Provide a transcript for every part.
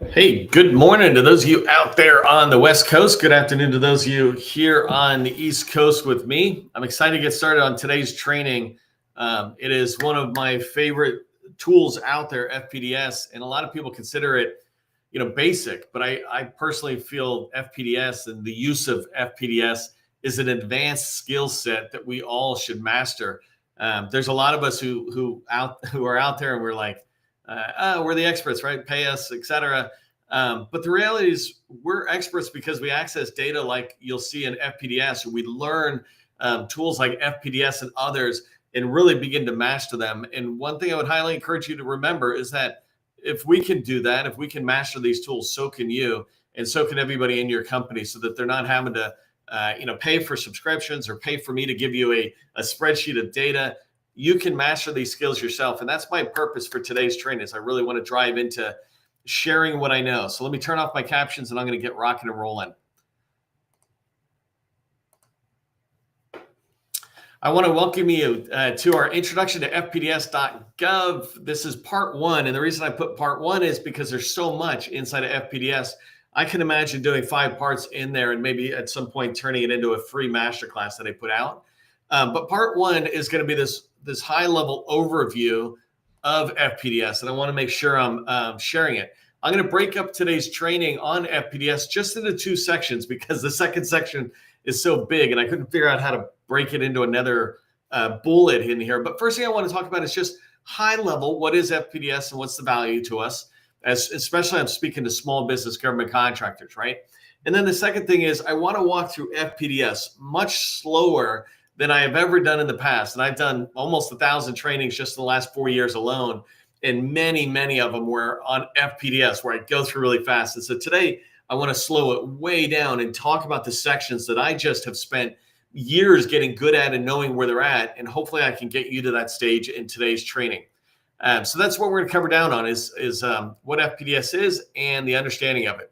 Hey, good morning to those of you out there on the West Coast. Good afternoon to those of you here on the East Coast with me. I'm excited to get started on today's training. It is one of my favorite tools out there, FPDS, and a lot of people consider it, basic. But I personally feel FPDS and the use of FPDS is an advanced skill set that we all should master. There's a lot of us who are out there and we're like, we're the experts, right? Pay us, etc. But the reality is we're experts because we access data like you'll see in FPDS, or we learn tools like FPDS and others and really begin to master them. And one thing I would highly encourage you to remember is that if we can do that, if we can master these tools, so can you, and so can everybody in your company, so that they're not having to pay for subscriptions or pay for me to give you a spreadsheet of data. You can master these skills yourself. And that's my purpose for today's training, is I really want to drive into sharing what I know. So let me turn off my captions and I'm going to get rocking and rolling. I want to welcome you to our introduction to FPDS.gov. This is part one. And the reason I put part one is because there's so much inside of FPDS. I can imagine doing 5 parts in there and maybe at some point turning it into a free masterclass that I put out. But part one is going to be this high level overview of FPDS, and I want to make sure I'm sharing it. I'm going to break up today's training on FPDS just into 2 sections because the second section is so big and I couldn't figure out how to break it into another bullet in here. But first thing I want to talk about is just high level, what is FPDS and what's the value to us, especially I'm speaking to small business government contractors, right? And then the second thing is I want to walk through FPDS much slower than I have ever done in the past. And I've done almost 1,000 trainings just in the last 4 years alone. And many of them were on FPDS, where I go through really fast. And so today I want to slow it way down and talk about the sections that I just have spent years getting good at and knowing where they're at. And hopefully I can get you to that stage in today's training. So that's what we're going to cover down on is what FPDS is and the understanding of it.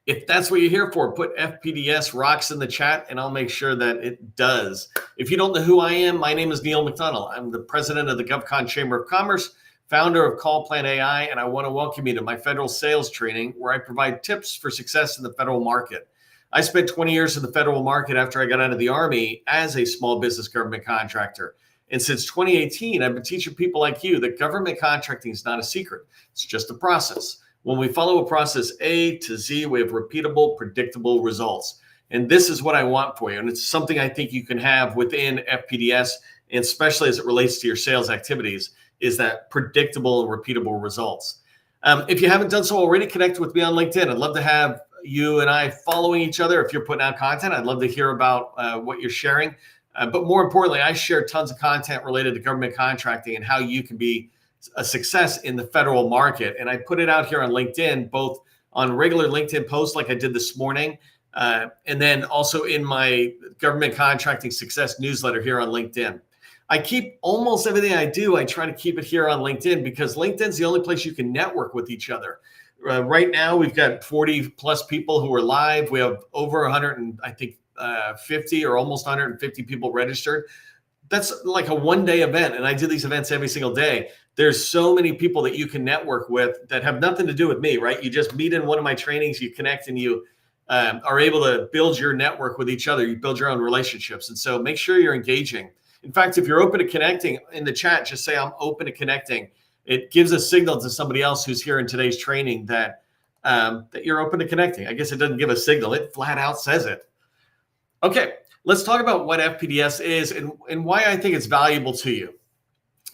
If that's what you're here for, put FPDS rocks in the chat and I'll make sure that it does. If you don't know who I am, my name is Neil McDonald. I'm the president of the GovCon Chamber of Commerce, founder of Call Plan AI, and I want to welcome you to my federal sales training where I provide tips for success in the federal market. I spent 20 years in the federal market after I got out of the Army as a small business government contractor. And since 2018, I've been teaching people like you that government contracting is not a secret. It's just a process. When we follow a process A to Z, we have repeatable, predictable results. And this is what I want for you. And it's something I think you can have within FPDS, and especially as it relates to your sales activities, is that predictable and repeatable results. If you haven't done so already, connect with me on LinkedIn. I'd love to have you and I following each other. If you're putting out content, I'd love to hear about what you're sharing. But more importantly, I share tons of content related to government contracting and how you can be a success in the federal market. And I put it out here on LinkedIn, both on regular LinkedIn posts like I did this morning, and then also in my government contracting success newsletter here on LinkedIn. I keep almost everything I do, I try to keep it here on LinkedIn because LinkedIn's the only place you can network with each other. Right now, we've got 40 plus people who are live. We have over 50 or almost 150 people registered. That's like a one-day event, and I do these events every single day. There's so many people that you can network with that have nothing to do with me, right? You just meet in one of my trainings, you connect, and you are able to build your network with each other. You build your own relationships. And so make sure you're engaging. In fact, if you're open to connecting in the chat, just say, I'm open to connecting. It gives a signal to somebody else who's here in today's training that you're open to connecting. I guess it doesn't give a signal. It flat out says it. Okay, let's talk about what FPDS is and why I think it's valuable to you.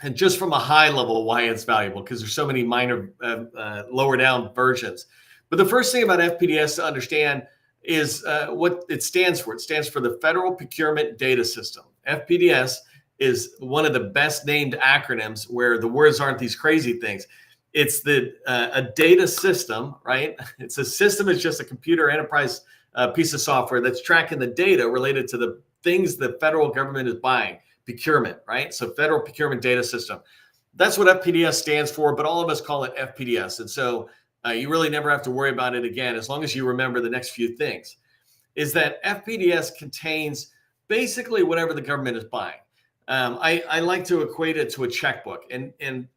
And just from a high level, why it's valuable, because there's so many minor, lower down versions. But the first thing about FPDS to understand is what it stands for. It stands for the Federal Procurement Data System. FPDS is one of the best named acronyms where the words aren't these crazy things. It's a data system, right? It's a system. It's just a computer enterprise piece of software that's tracking the data related to the things the federal government is buying. Procurement, right? So Federal Procurement Data System. That's what FPDS stands for, but all of us call it FPDS. And so you really never have to worry about it again, as long as you remember the next few things, is that FPDS contains basically whatever the government is buying. I like to equate it to a checkbook. And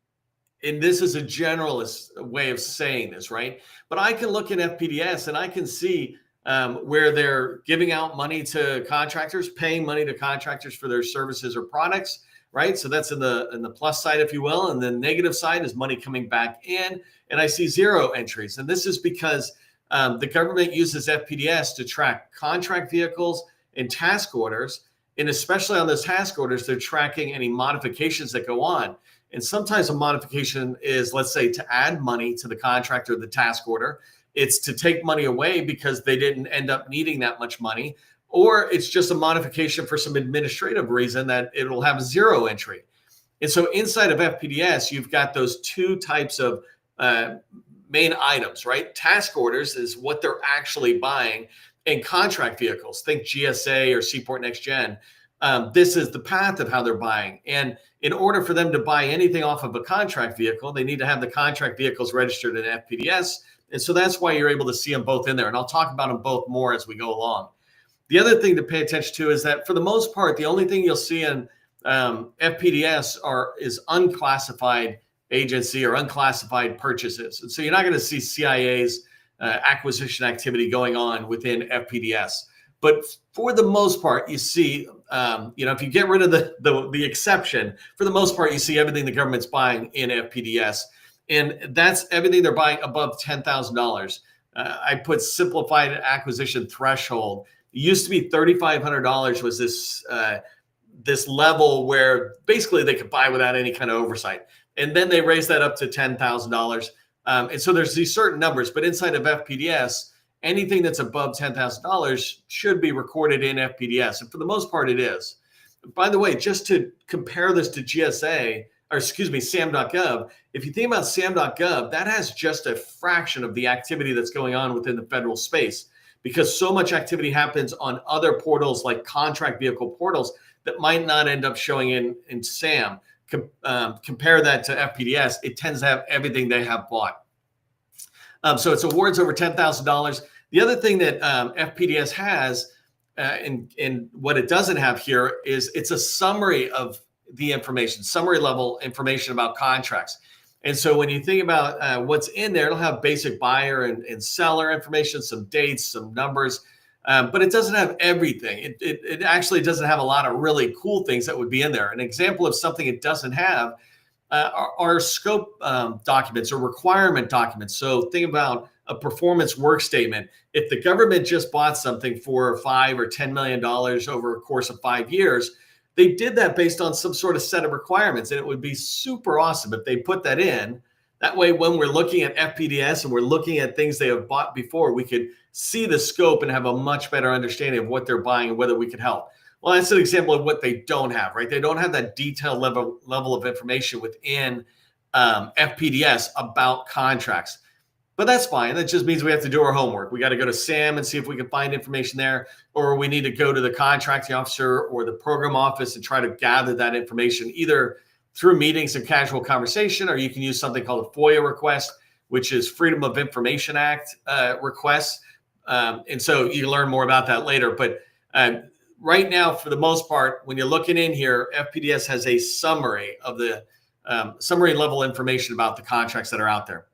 and this is a generalist way of saying this, right? But I can look at FPDS and I can see where they're giving out money to contractors, paying money to contractors for their services or products, right? So that's in the plus side, if you will, and the negative side is money coming back in, and I see zero entries, and this is because the government uses FPDS to track contract vehicles and task orders, and especially on those task orders, they're tracking any modifications that go on. And sometimes a modification is, let's say, to add money to the contract or the task order. It's to take money away because they didn't end up needing that much money, or it's just a modification for some administrative reason that it'll have zero entry. And so inside of FPDS, you've got those two types of main items, right? Task orders is what they're actually buying, and contract vehicles, think GSA or Seaport Next Gen. This is the path of how they're buying. And in order for them to buy anything off of a contract vehicle, they need to have the contract vehicles registered in FPDS. And so that's why you're able to see them both in there. And I'll talk about them both more as we go along. The other thing to pay attention to is that for the most part, the only thing you'll see in FPDS is unclassified agency or unclassified purchases. And so you're not going to see CIA's acquisition activity going on within FPDS. But for the most part, you see, if you get rid of the exception, for the most part, you see everything the government's buying in FPDS. And that's everything they're buying above $10,000. I put simplified acquisition threshold. It used to be $3,500 was this level where basically they could buy without any kind of oversight. And then they raised that up to $10,000. And so there's these certain numbers, but inside of FPDS, anything that's above $10,000 should be recorded in FPDS. And for the most part, it is. By the way, just to compare this to SAM.gov, if you think about SAM.gov, that has just a fraction of the activity that's going on within the federal space, because so much activity happens on other portals like contract vehicle portals that might not end up showing in SAM. Compare that to FPDS, it tends to have everything they have bought. So it's awards over $10,000. The other thing that FPDS has, and what it doesn't have here, is it's a summary of the information, summary level information about contracts. And so when you think about what's in there, it'll have basic buyer and seller information, some dates, some numbers, but it doesn't have everything. It actually doesn't have a lot of really cool things that would be in there. An example of something it doesn't have are scope documents or requirement documents. So think about a performance work statement. If the government just bought something for $5 or $10 million over a course of 5 years, they did that based on some sort of set of requirements. And it would be super awesome if they put that in. That way, when we're looking at FPDS and we're looking at things they have bought before, we could see the scope and have a much better understanding of what they're buying and whether we could help. Well, that's an example of what they don't have, right? They don't have that detailed level of information within FPDS about contracts. But that's fine. That just means we have to do our homework. We got to go to SAM and see if we can find information there, or we need to go to the contracting officer or the program office and try to gather that information either through meetings and casual conversation, or you can use something called a FOIA request, which is Freedom of Information Act requests. And so you learn more about that later. But right now, for the most part, when you're looking in here, FPDS has a summary of the summary level information about the contracts that are out there.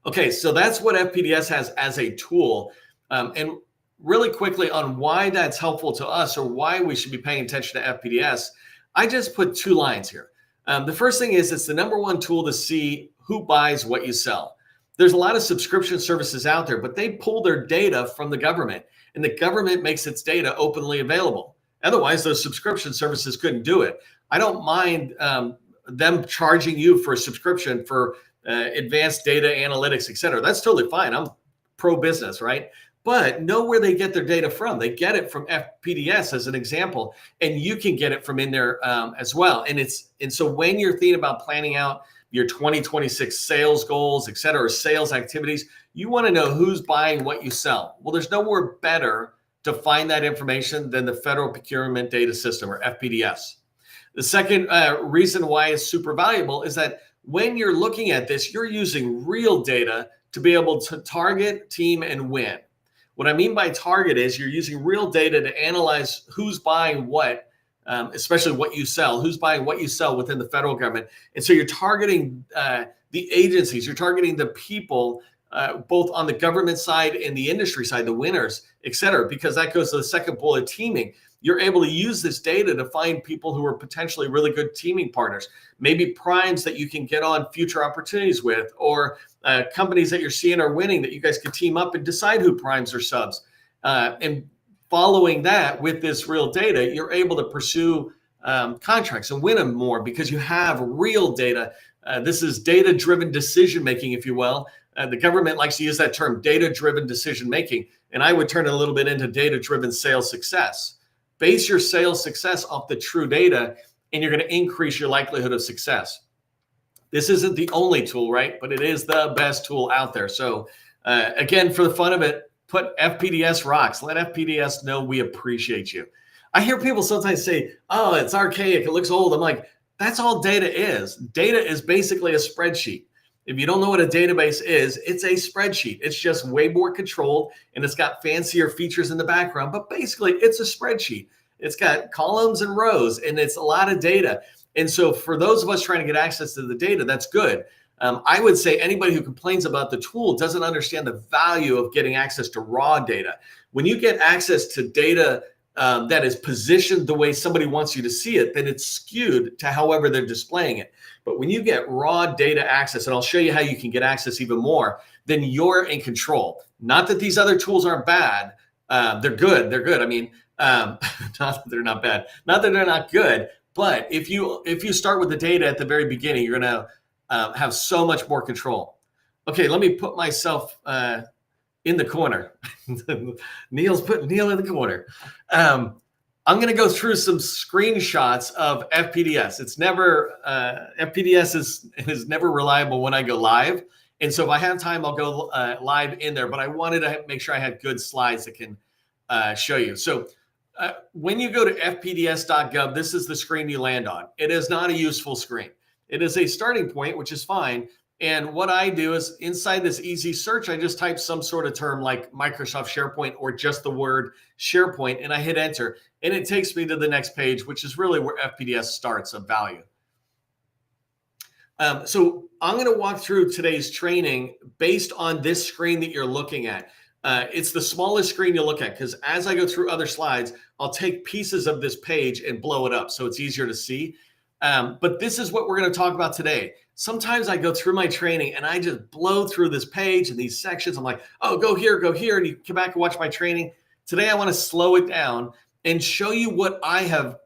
Okay, so that's what FPDS has as a tool. And really quickly on why that's helpful to us or why we should be paying attention to FPDS, I just put 2 lines here. The first thing is it's the number one tool to see who buys what you sell. There's a lot of subscription services out there, but they pull their data from the government, and the government makes its data openly available. Otherwise, those subscription services couldn't do it. I don't mind them charging you for a subscription for advanced data analytics, et cetera. That's totally fine. I'm pro-business, right? But know where they get their data from. They get it from FPDS as an example, and you can get it from in there as well. And so when you're thinking about planning out your 2026 sales goals, et cetera, or sales activities, you want to know who's buying what you sell. Well, there's nowhere better to find that information than the Federal Procurement Data System, or FPDS. The second reason why it's super valuable is that when you're looking at this, you're using real data to be able to target, team, and win. What I mean by target is you're using real data to analyze who's buying what especially what you sell, who's buying what you sell within the federal government. And so you're targeting the agencies, you're targeting the people, both on the government side and the industry side, the winners, et cetera, because that goes to the second bullet, teaming. You're able to use this data to find people who are potentially really good teaming partners, maybe primes that you can get on future opportunities with, or companies that you're seeing are winning that you guys could team up and decide who primes or subs. And following that with this real data, you're able to pursue contracts and win them more because you have real data. This is data-driven decision-making, if you will. The government likes to use that term, data-driven decision-making, and I would turn it a little bit into data-driven sales success. Base your sales success off the true data, and you're going to increase your likelihood of success. This isn't the only tool, right? But it is the best tool out there. So again, for the fun of it, put FPDS rocks. Let FPDS know we appreciate you. I hear people sometimes say, oh, it's archaic, it looks old. I'm like, that's all data is. Data is basically a spreadsheet. If you don't know what a database is, it's a spreadsheet. It's just way more controlled, and it's got fancier features in the background, but basically it's a spreadsheet. It's got columns and rows, and it's a lot of data. And so for those of us trying to get access to the data, that's good. I would say anybody who complains about the tool doesn't understand the value of getting access to raw data. When you get access to data that is positioned the way somebody wants you to see it, then it's skewed to however they're displaying it. But when you get raw data access, and I'll show you how you can get access even more, then you're in control. Not that these other tools aren't bad. They're good. They're good. I mean, not that they're not bad. Not that they're not good. But if you start with the data at the very beginning, you're going to have so much more control. Okay, let me put myself in the corner. Neil's putting Neil in the corner. I'm going to go through some screenshots of FPDS. It's never FPDS is never reliable when I go live, and so if I have time, I'll go live in there. But I wanted to make sure I had good slides that can show you. So when you go to fpds.gov, this is the screen you land on. It is not a useful screen. It is a starting point, which is fine. And what I do is inside this easy search, I just type some sort of term like Microsoft SharePoint or just the word SharePoint, and I hit enter. And it takes me to the next page, which is really where FPDS starts of value. So I'm going to walk through today's training based on this screen that you're looking at. It's the smallest screen you'll look at because as I go through other slides, I'll take pieces of this page and blow it up so it's easier to see. But this is what we're going to talk about today. Sometimes I go through my training and I just blow through this page and these sections. I'm like, oh, go here, and you come back and watch my training. Today, I want to slow it down and show you what I have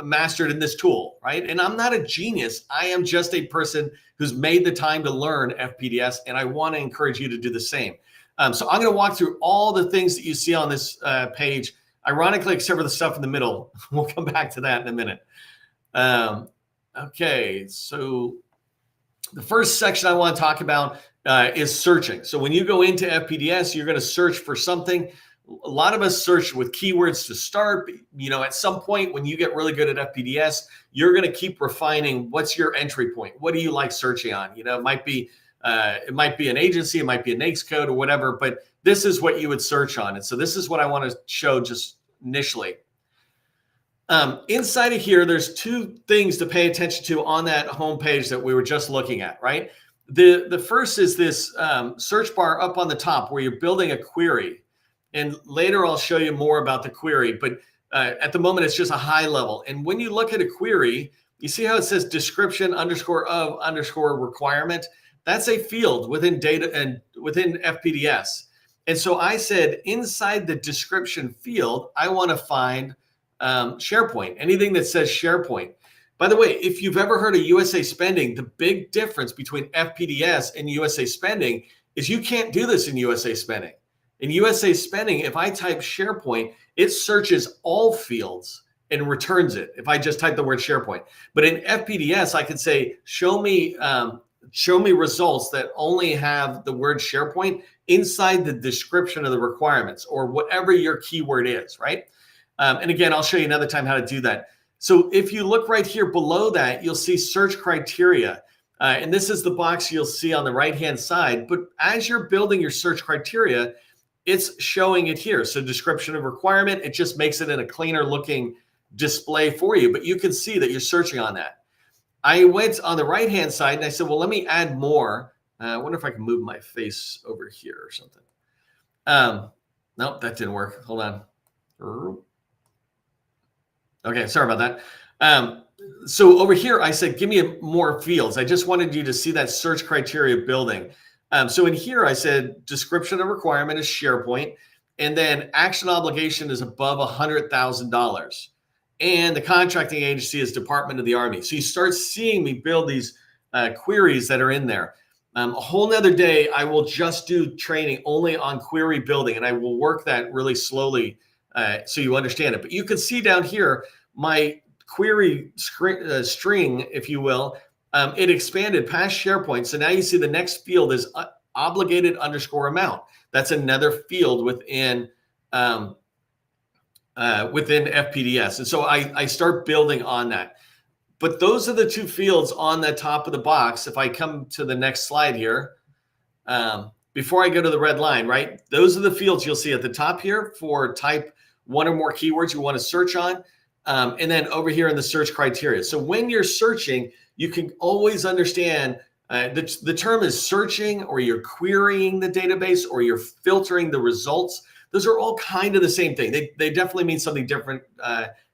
mastered in this tool, right? And I'm not a genius. I am just a person who's made the time to learn FPDS, and I want to encourage you to do the same. So I'm going to walk through all the things that you see on this page, ironically, except for the stuff in the middle. We'll come back to that in a minute. Okay, so the first section I want to talk about is searching. So when you go into FPDS, you're going to search for something. A lot of us search with keywords to start. You know, at some point when you get really good at FPDS, you're going to keep refining what's your entry point. What do you like searching on? You know, it might be an agency, it might be a NAICS code or whatever, but this is what you would search on. And so this is what I want to show just initially. Inside of here, there's two things to pay attention to on that home page that we were just looking at, right? The first is this search bar up on the top where you're building a query. And later I'll show you more about the query, but at the moment it's just a high level. And when you look at a query, you see how it says description _ requirement. That's a field within data and within FPDS. And so I said inside the description field, I want to find SharePoint, anything that says SharePoint. By the way, if you've ever heard of USA Spending, the big difference between FPDS and USA Spending is you can't do this in USA Spending. In USA Spending, if I type SharePoint, it searches all fields and returns it if I just type the word SharePoint. But in FPDS, I can say, show me results that only have the word SharePoint inside the description of the requirements or whatever your keyword is, right? And again, I'll show you another time how to do that. So if you look right here below that, you'll see search criteria. And this is the box you'll see on the right-hand side. But as you're building your search criteria, it's showing it here. So description of requirement, it just makes it in a cleaner looking display for you, but you can see that you're searching on that. I went on the right-hand side and I said, well, let me add more. I wonder if I can move my face over here or something. Nope, that didn't work. Hold on. Okay, sorry about that. So over here, I said, give me more fields. I just wanted you to see that search criteria building. So in here, I said description of requirement is SharePoint, and then action obligation is above $100,000. And the contracting agency is Department of the Army. So you start seeing me build these queries that are in there. A whole nother day, I will just do training only on query building, and I will work that really slowly so you understand it. But you can see down here, my query string, if you will, it expanded past SharePoint. So now you see the next field is obligated underscore amount. That's another field within FPDS. And so I start building on that. But those are the two fields on the top of the box. If I come to the next slide here, before I go to the red line, right? Those are the fields you'll see at the top here for type one or more keywords you want to search on. And then over here in the search criteria. So when you're searching, you can always understand the term is searching, or you're querying the database, or you're filtering the results. Those are all kind of the same thing. They definitely mean something different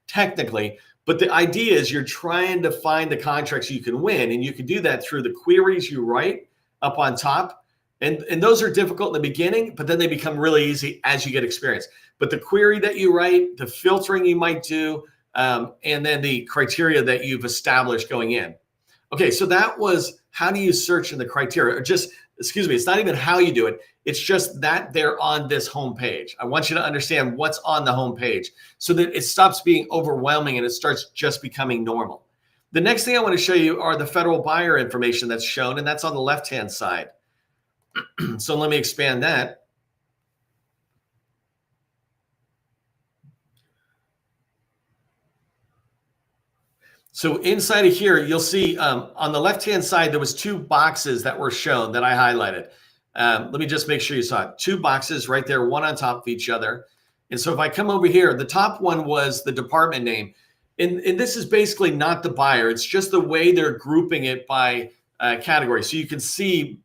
technically, but the idea is you're trying to find the contracts you can win, and you can do that through the queries you write up on top. And those are difficult in the beginning, but then they become really easy as you get experience. But the query that you write, the filtering you might do, and then the criteria that you've established going in. Okay, so that was how do you search in the criteria, or just, excuse me, it's not even how you do it. It's just that they're on this home page. I want you to understand what's on the home page so that it stops being overwhelming and it starts just becoming normal. The next thing I want to show you are the federal buyer information that's shown, and that's on the left-hand side. So let me expand that. So inside of here, you'll see on the left-hand side, there was two boxes that were shown that I highlighted. Let me just make sure you saw it. Two boxes right there, one on top of each other. And so if I come over here, the top one was the department name. And this is basically not the buyer. It's just the way they're grouping it by category. So you can see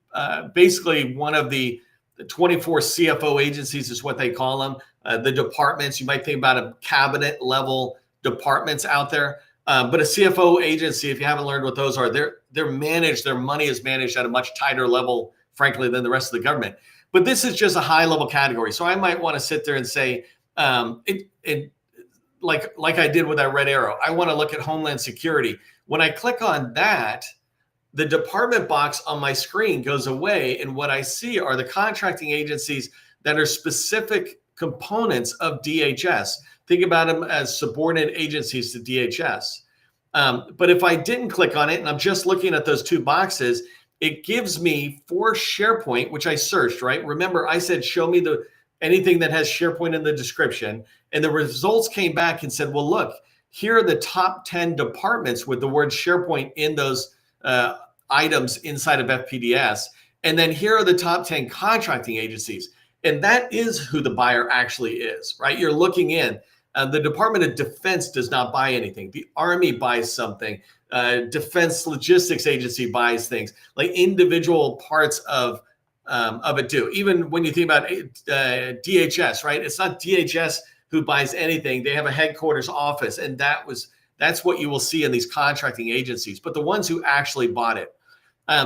basically one of the 24 CFO agencies is what they call them. The departments, you might think about a cabinet level departments out there. But a CFO agency, if you haven't learned what those are, they're managed, their money is managed at a much tighter level, frankly, than the rest of the government. But this is just a high level category. So I might want to sit there and say, like I did with that red arrow, I want to look at Homeland Security. When I click on that, the department box on my screen goes away. And what I see are the contracting agencies that are specific components of DHS. Think about them as subordinate agencies to DHS. But if I didn't click on it and I'm just looking at those two boxes, it gives me for SharePoint, which I searched, right? Remember, I said, show me anything that has SharePoint in the description. And the results came back and said, well, look, here are the top 10 departments with the word SharePoint in those items inside of FPDS. And then here are the top 10 contracting agencies. And that is who the buyer actually is, right? You're looking in. The Department of Defense does not buy anything. The Army buys something. Defense Logistics Agency buys things. Like individual parts of it do. Even when you think about DHS, right? It's not DHS who buys anything. They have a headquarters office, and that's what you will see in these contracting agencies. But the ones who actually bought it.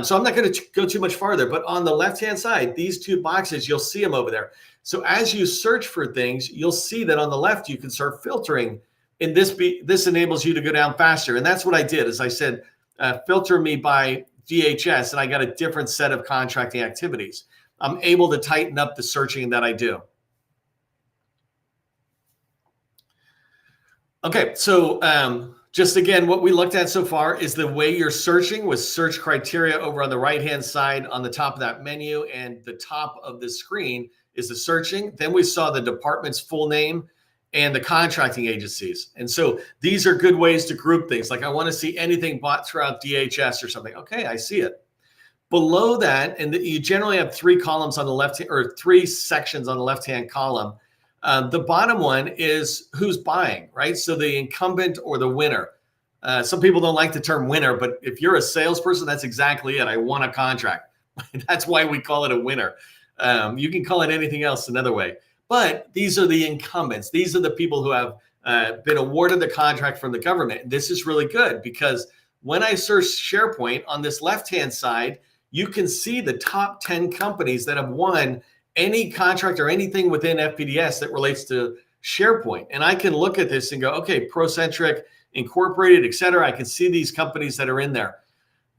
So I'm not going to go too much farther, but on the left-hand side, these two boxes, you'll see them over there. So as you search for things, you'll see that on the left, you can start filtering, and this enables you to go down faster. And that's what I did, is I said, filter me by DHS, and I got a different set of contracting activities. I'm able to tighten up the searching that I do. Okay, so just again, what we looked at so far is the way you're searching with search criteria over on the right-hand side on the top of that menu, and the top of the screen is the searching. Then we saw the department's full name and the contracting agencies. And so these are good ways to group things. Like I want to see anything bought throughout DHS or something. Okay, I see it. Below that, and you generally have three columns on the left, or three sections on the left-hand column. The bottom one is who's buying, right? So the incumbent or the winner. Some people don't like the term winner, but if you're a salesperson, that's exactly it. I won a contract. That's why we call it a winner. You can call it anything else another way. But these are the incumbents. These are the people who have been awarded the contract from the government. This is really good because when I search SharePoint on this left-hand side, you can see the top 10 companies that have won any contract or anything within FPDS that relates to SharePoint. And I can look at this and go, okay, Procentric, Incorporated, et cetera. I can see these companies that are in there.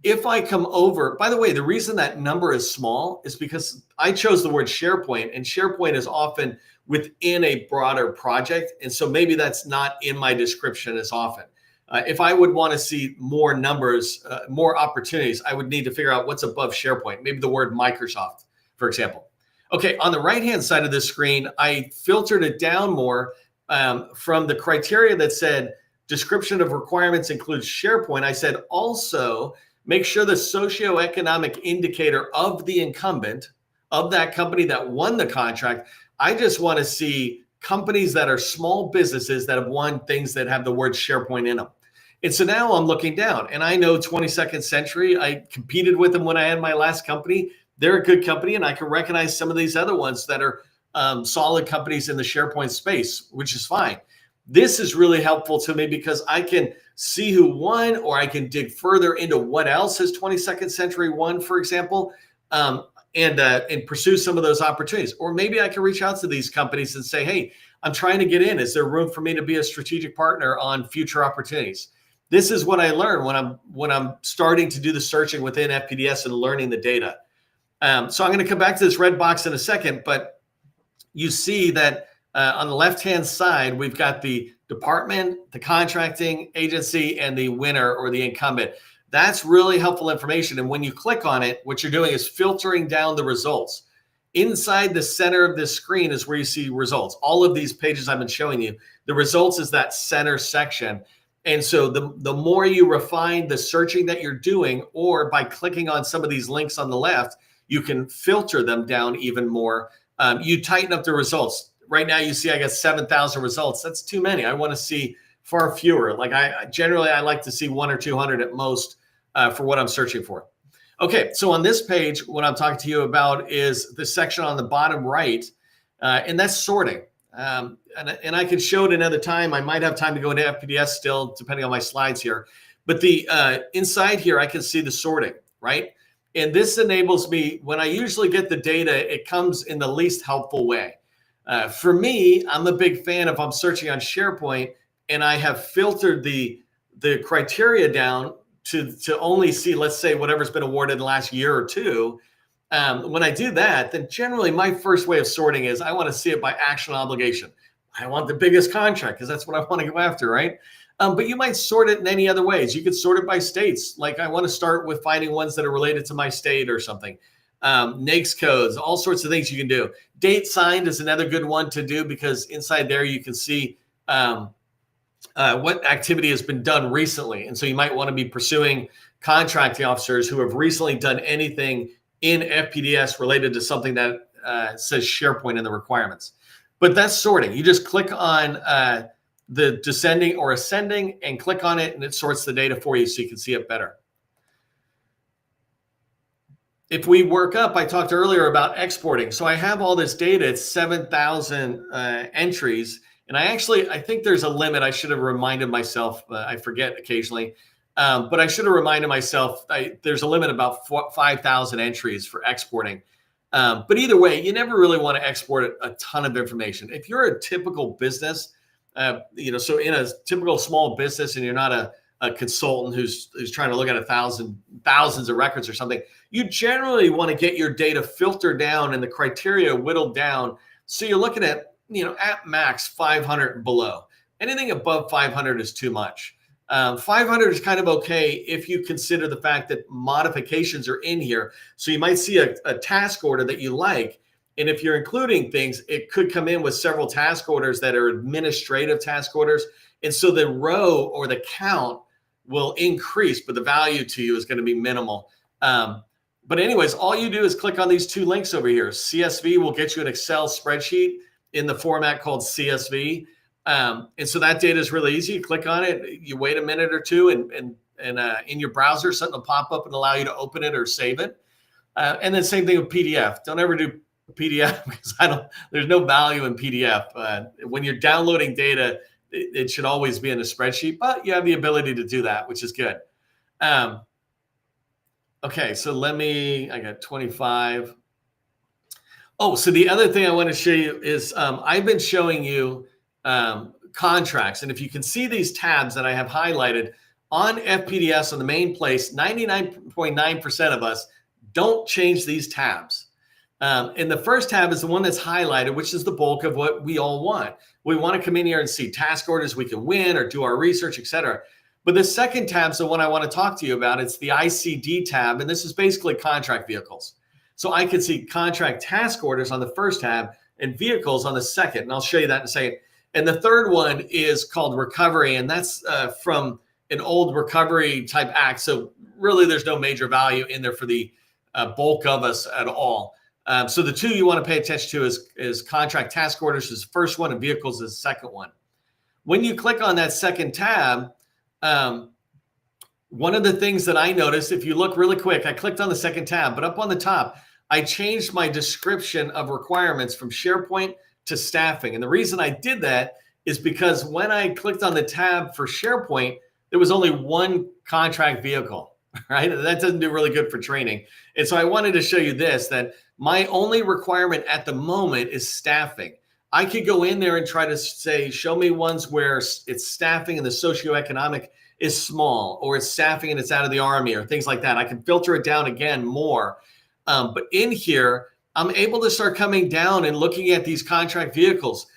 If I come over, by the way, the reason that number is small is because I chose the word SharePoint, and SharePoint is often within a broader project. And so maybe that's not in my description as often. If I would want to see more numbers, more opportunities, I would need to figure out what's above SharePoint, maybe the word Microsoft, for example. Okay, on the right-hand side of the screen, I filtered it down more from the criteria that said description of requirements includes SharePoint. I said also make sure the socioeconomic indicator of the incumbent, of that company that won the contract. I just want to see companies that are small businesses that have won things that have the word SharePoint in them. And so now I'm looking down and I know 22nd Century, I competed with them when I had my last company. They're a good company, and I can recognize some of these other ones that are solid companies in the SharePoint space, which is fine. This is really helpful to me because I can see who won, or I can dig further into what else has 22nd Century won, for example, and pursue some of those opportunities. Or maybe I can reach out to these companies and say, hey, I'm trying to get in. Is there room for me to be a strategic partner on future opportunities? This is what I learned when I'm starting to do the searching within FPDS and learning the data. So I'm going to come back to this red box in a second, but you see that on the left-hand side, we've got the department, the contracting agency, and the winner or the incumbent. That's really helpful information. And when you click on it, what you're doing is filtering down the results. Inside the center of this screen is where you see results. All of these pages I've been showing you, the results is that center section. And so the more you refine the searching that you're doing, or by clicking on some of these links on the left, you can filter them down even more. You tighten up the results. Right now, you see I got 7,000 results. That's too many. I want to see far fewer. Like I like to see 100 or 200 at most for what I'm searching for. Okay, so on this page, what I'm talking to you about is the section on the bottom right, and that's sorting. And I could show it another time. I might have time to go into FPDS still, depending on my slides here. But the inside here, I can see the sorting, right? And this enables me, when I usually get the data, it comes in the least helpful way. For me, I'm a big fan if I'm searching on SharePoint and I have filtered the criteria down to only see, let's say, whatever's been awarded in the last year or two. When I do that, then generally my first way of sorting is I want to see it by action obligation. I want the biggest contract because that's what I want to go after, right? But you might sort it in any other ways. You could sort it by states. Like I want to start with finding ones that are related to my state or something. NAICS codes, all sorts of things you can do. Date signed is another good one to do because inside there you can see what activity has been done recently. And so you might want to be pursuing contracting officers who have recently done anything in FPDS related to something that says SharePoint in the requirements. But that's sorting. You just click on the descending or ascending and click on it, and it sorts the data for you so you can see it better. If we work up, I talked earlier about exporting. So I have all this data. It's 7,000 entries. And I think there's a limit. I should have reminded myself. I forget occasionally. But I should have reminded myself there's a limit about 5,000 entries for exporting. But either way, you never really want to export a ton of information. If you're a typical business, so in a typical small business and you're not a consultant who's trying to look at thousands of records or something, you generally want to get your data filtered down and the criteria whittled down. So you're looking at, at max 500 and below. Anything above 500 is too much. 500 is kind of okay if you consider the fact that modifications are in here. So you might see a task order that you like. And if you're including things, it could come in with several task orders that are administrative task orders. And so the row or the count will increase, but the value to you is going to be minimal. But anyways, all you do is click on these two links over here. CSV will get you an Excel spreadsheet. in the format called CSV. And so that data is really easy. You click on it, you wait a minute or two, and in your browser, something will pop up and allow you to open it or save it. And then same thing with PDF. Don't ever do PDF because there's no value in PDF. When you're downloading data, it should always be in a spreadsheet, but you have the ability to do that, which is good. Okay, so I got 25. Oh, so the other thing I want to show you is I've been showing you contracts. And if you can see these tabs that I have highlighted on FPDS on the main place, 99.9% of us don't change these tabs. And the first tab is the one that's highlighted, which is the bulk of what we all want. We want to come in here and see task orders we can win or do our research, et cetera. But the second tab is the one I want to talk to you about. It's the ICD tab, and this is basically contract vehicles. So I can see contract task orders on the first tab and vehicles on the second, and I'll show you that in a second. And the third one is called recovery, and that's from an old recovery type act. So really there's no major value in there for the bulk of us at all. So the two you want to pay attention to is contract task orders is the first one, and vehicles is the second one. When you click on that second tab, one of the things that I noticed, if you look really quick, I clicked on the second tab, but up on the top, I changed my description of requirements from SharePoint to staffing. And the reason I did that is because when I clicked on the tab for SharePoint, there was only one contract vehicle, right? And that doesn't do really good for training. And so I wanted to show you this, that my only requirement at the moment is staffing. I could go in there and try to say, show me ones where it's staffing and the socioeconomic is small, or it's staffing and it's out of the Army, or things like that. I can filter it down again more. But in here, I'm able to start coming down and looking at these contract vehicles.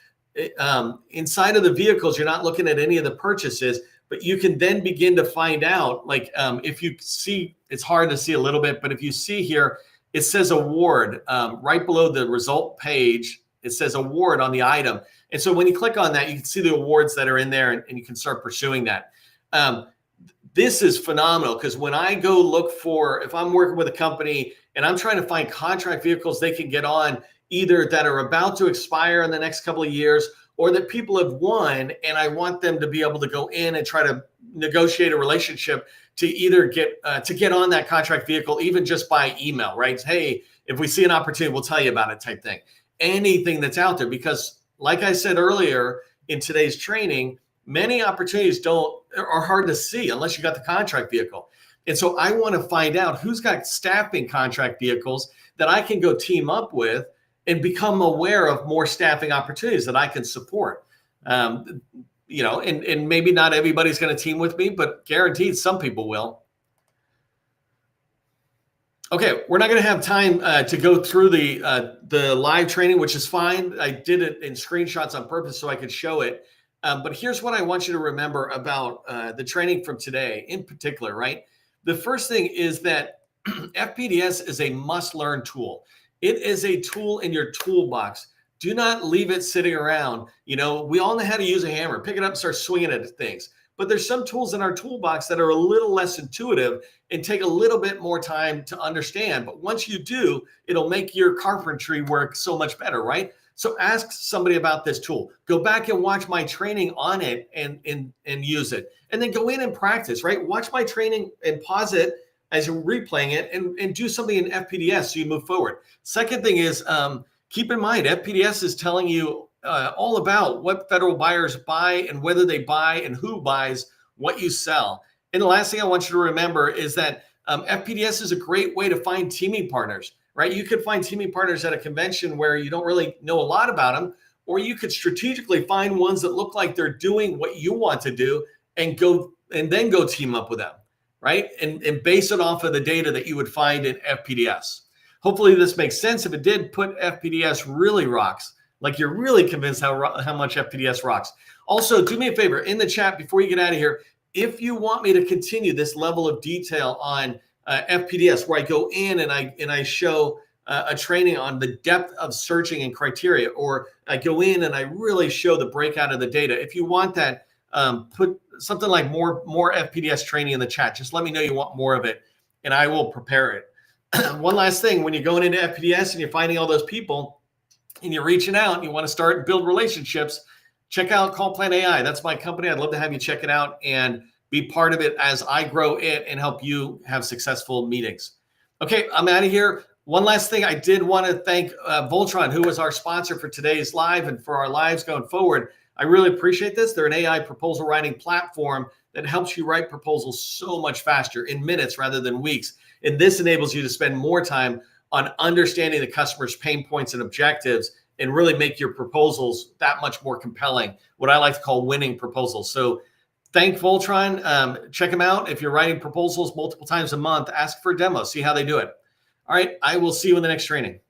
Inside of the vehicles, you're not looking at any of the purchases, but you can then begin to find out, like if you see, it's hard to see a little bit, but if you see here, it says award right below the result page. It says award on the item. And so when you click on that, you can see the awards that are in there, and you can start pursuing that. This is phenomenal, because when I go look for, if I'm working with a company and I'm trying to find contract vehicles they can get on, either that are about to expire in the next couple of years or that people have won, and I want them to be able to go in and try to negotiate a relationship to either get on that contract vehicle, even just by email, right? Hey, if we see an opportunity, we'll tell you about it type thing. Anything that's out there, because like I said earlier in today's training, many opportunities are hard to see unless you got the contract vehicle. And so I want to find out who's got staffing contract vehicles that I can go team up with and become aware of more staffing opportunities that I can support. And maybe not everybody's going to team with me, but guaranteed some people will. Okay, we're not going to have time to go through the live training, which is fine. I did it in screenshots on purpose so I could show it. But here's what I want you to remember about the training from today in particular, right? The first thing is that FPDS is a must-learn tool. It is a tool in your toolbox. Do not leave it sitting around. We all know how to use a hammer. Pick it up and start swinging at things. But there's some tools in our toolbox that are a little less intuitive and take a little bit more time to understand. But once you do, it'll make your carpentry work so much better, right? So ask somebody about this tool. Go back and watch my training on it and use it. And then go in and practice, right? Watch my training and pause it as you're replaying it and do something in FPDS so you move forward. Second thing is, keep in mind, FPDS is telling you all about what federal buyers buy and whether they buy and who buys what you sell. And the last thing I want you to remember is that FPDS is a great way to find teaming partners, right? You could find teaming partners at a convention where you don't really know a lot about them, or you could strategically find ones that look like they're doing what you want to do and then go team up with them, right? And base it off of the data that you would find in FPDS. Hopefully this makes sense. If it did, put FPDS really rocks. Like you're really convinced how much FPDS rocks. Also, do me a favor in the chat before you get out of here. If you want me to continue this level of detail on FPDS, where I go in and I show a training on the depth of searching and criteria, or I go in and I really show the breakout of the data. If you want that, put something like more FPDS training in the chat. Just let me know you want more of it, and I will prepare it. One last thing, when you're going into FPDS and you're finding all those people, and you're reaching out and you want to start and build relationships, check out Call Plan AI. That's my company. I'd love to have you check it out and be part of it as I grow it and help you have successful meetings. Okay, I'm out of here. One last thing, I did want to thank Voltron, who was our sponsor for today's live and for our lives going forward. I really appreciate this. They're an AI proposal writing platform that helps you write proposals so much faster in minutes rather than weeks. And this enables you to spend more time on understanding the customer's pain points and objectives and really make your proposals that much more compelling, what I like to call winning proposals. So thank Voltron. Check them out. If you're writing proposals multiple times a month, ask for a demo, see how they do it. All right, I will see you in the next training.